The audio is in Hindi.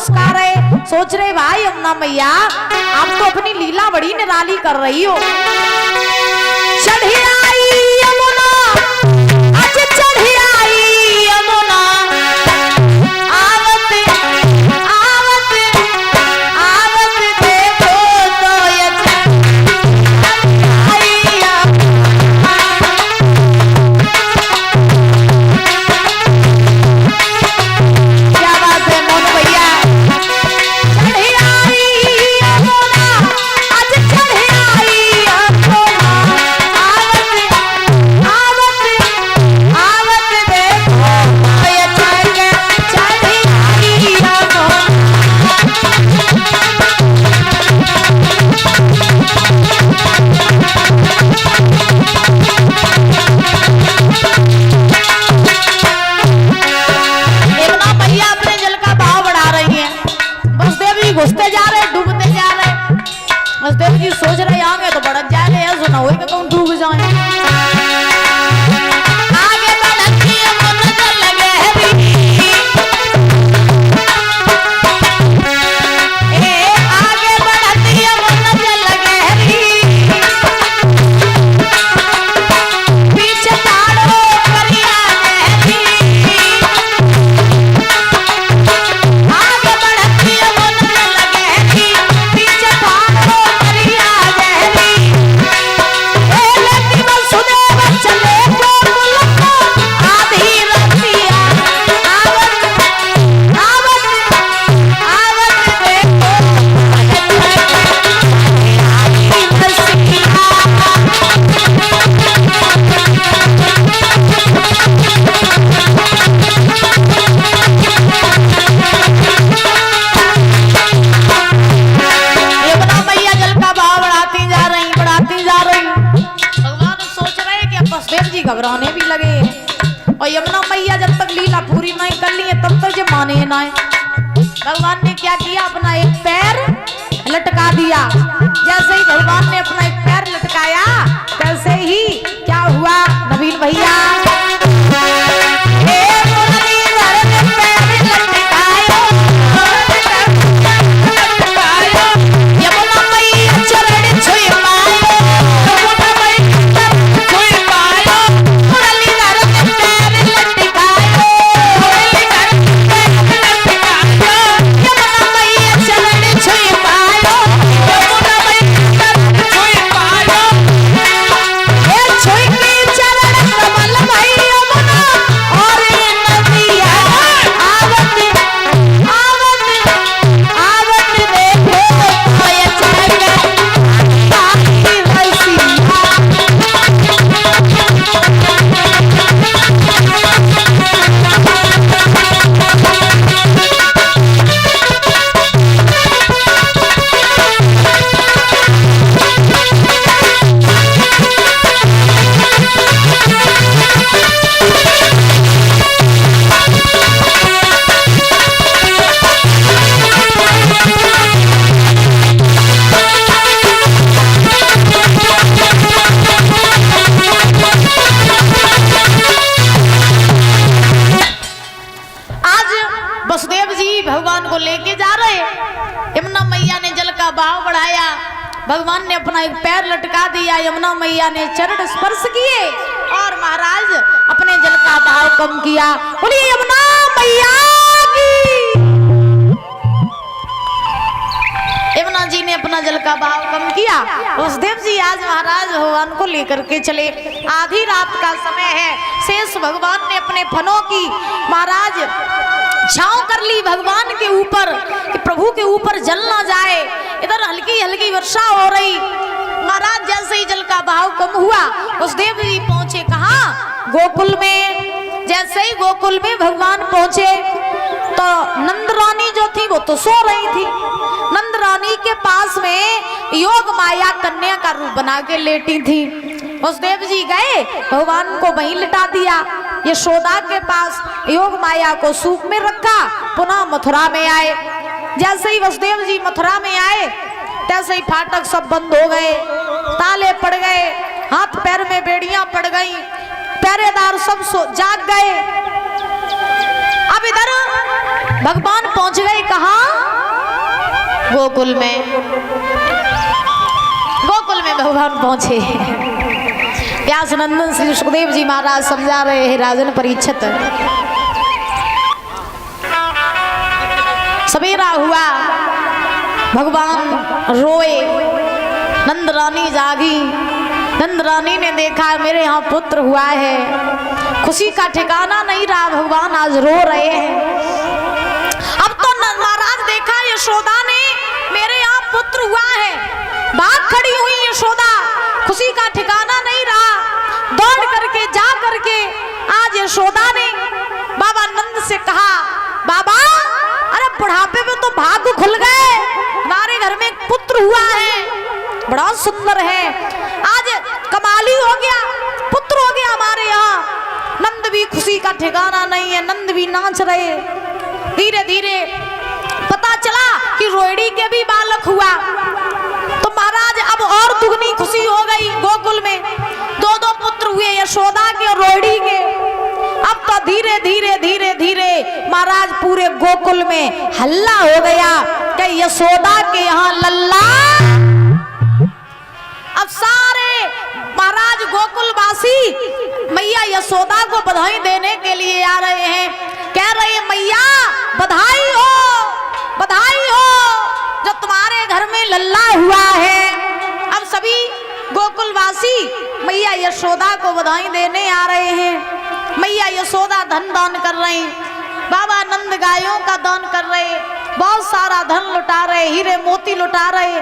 मुस्का रहे, सोच रहे भाई यमुना मैया आप तो अपनी लीला बड़ी निराली कर रही हो। चढ़ी आई यमुना, आज चढ़ी आई यमुना, आवत आवत आवत देखो तो ये आई क्या बात है मोनू भैया। चढ़ी आई यमुना, आज चढ़ी आई यमुना, आवत आवत आवत देखो ये चढ़ी आई यमुना। यमुना मैया अपने जल का भाव बढ़ा रही हैं। वसुदेव जी घुसते जा रहे, डूबते जा रहे। वसुदेव जी सोच रहे आगे तो बढ़त जाए, ऐसा ना हो कि तुम डूब जाए। आगे बढ़ती यमुना जल गहरी, आगे बढ़ती यमुना जल गहरी, पीछे ताड़ो करिया गहरी। आगे बढ़ती यमुना जल गहरी, पीछे ताड़ो करिया गहरी। लेती वसुदेव चले गोकुल को, आधी रतिया आवत आवत आवत देखो आई रसिया। यमुना मैया जल का भाव बढ़ाती जा रही, बढ़ाती जा रही। भगवान सोच रहे हैं कि अब वसुदेव जी घबराने भी लगे हैं। और यमुना मैया जब तक लीला पूरी नहीं कर ली है तब तक ये माने ना। भगवान ने क्या किया, अपना एक पैर लटका दिया। जैसे ही भगवान ने अपना एक पैर लटकाया तैसे ही क्या हुआ नवीन भैया। हे मुरलीधर ने पैर लटकायो, यमुना मैया चरण छुई पायो, यमुना मैया छुई पायो। मुरलीधर ने पैर लटकायो, यमुना मैया चरण छुई पायो, यमुना मैया छुई पायो। हे छुई के चरण कमल भई यमुना, और ये नदिया आवत आवत आवत देखो ये चढ़ आई रसिया। आज वसुदेव जी भगवान को लेके जा रहे। यमुना मैया ने जल का भाव बढ़ाया, भगवान ने अपना एक पैर लटका दिया, यमुना मैया ने चरण स्पर्श किए और महाराज अपने जल का भाव कम किया। बोलिए यमुना मैया की। यमुना जी ने अपना जल का भाव कम किया। वसुदेव जी आज महाराज भगवान को लेकर के चले। आधी रात का समय है, शेष भगवान ने अपने फनों की महाराज छांव कर ली भगवान के ऊपर कि प्रभु के ऊपर जल ना जाए। इधर हल्की हल्की वर्षा हो रही। महाराज जैसे ही जल का भाव कम हुआ वसुदेव जी पहुंचे कहाँ, गोकुल में। जैसे ही गोकुल में भगवान पहुंचे तो नंद रानी जो थी वो तो सो रही थी। नंद रानी के पास में योग माया कन्या का रूप बना के लेटी थी। वसुदेव जी गए, भगवान को वहीं लिटा दिया। यशोदा के पास योग माया को सूप में रखा, पुनः मथुरा में आए। जैसे ही वसुदेव जी मथुरा में आए तैसे ही फाटक सब बंद हो गए, ताले पड़ गए, हाथ पैर में बेड़ियां पड़ गई, पहरेदार सब जाग गए। अब इधर भगवान पहुंच गए कहाँ, गोकुल में भगवान पहुंचे। व्यास नंदन श्री सुखदेव जी महाराज समझा रहे हैं राजन परीक्षित। सवेरा हुआ, भगवान रोए, नंद रानी जागी। नंद रानी ने देखा मेरे यहाँ पुत्र हुआ है, खुशी का ठिकाना नहीं रहा, भगवान आज रो रहे हैं। अब तो महाराज देखा यशोदा ने मेरे यहाँ पुत्र हुआ है, भाग खड़ी हुई यशोदा, खुशी का ठिकाना नहीं रहा। दौड़ करके जा करके आज यशोदा ने बाबा नंद से कहा, बाबा अरे बुढ़ापे में तो भाग खुल गए, हमारे घर में एक पुत्र हुआ है, बड़ा सुंदर है, आज कमाली हो गया, पुत्र हो गया हमारे यहाँ। नंद भी खुशी का ठिकाना नहीं है, नंद भी नाच रहे। धीरे धीरे पता चला कि रोहिणी के भी बालक हुआ, तो महाराज अब और दुगनी खुशी हो गई। गोकुल में दो दो पुत्र हुए, यशोदा के और रोहिणी के। अब तो धीरे धीरे धीरे धीरे महाराज पूरे गोकुल में हल्ला हो गया कि यशोदा के यहाँ लल्ला। अब सारे महाराज गोकुलवासी मैया यशोदा को बधाई देने के लिए आ रहे हैं, कह रहे हैं मैया बधाई हो, बधाई हो, जो तुम्हारे घर में लल्ला हुआ है। अब सभी गोकुलवासी मैया यशोदा को बधाई देने आ रहे हैं। मैया यशोदा धन दान कर रहे हैं, बाबा नंद गायों का दान कर रहे, बहुत सारा धन लुटा रहे, हीरे मोती लुटा रहे।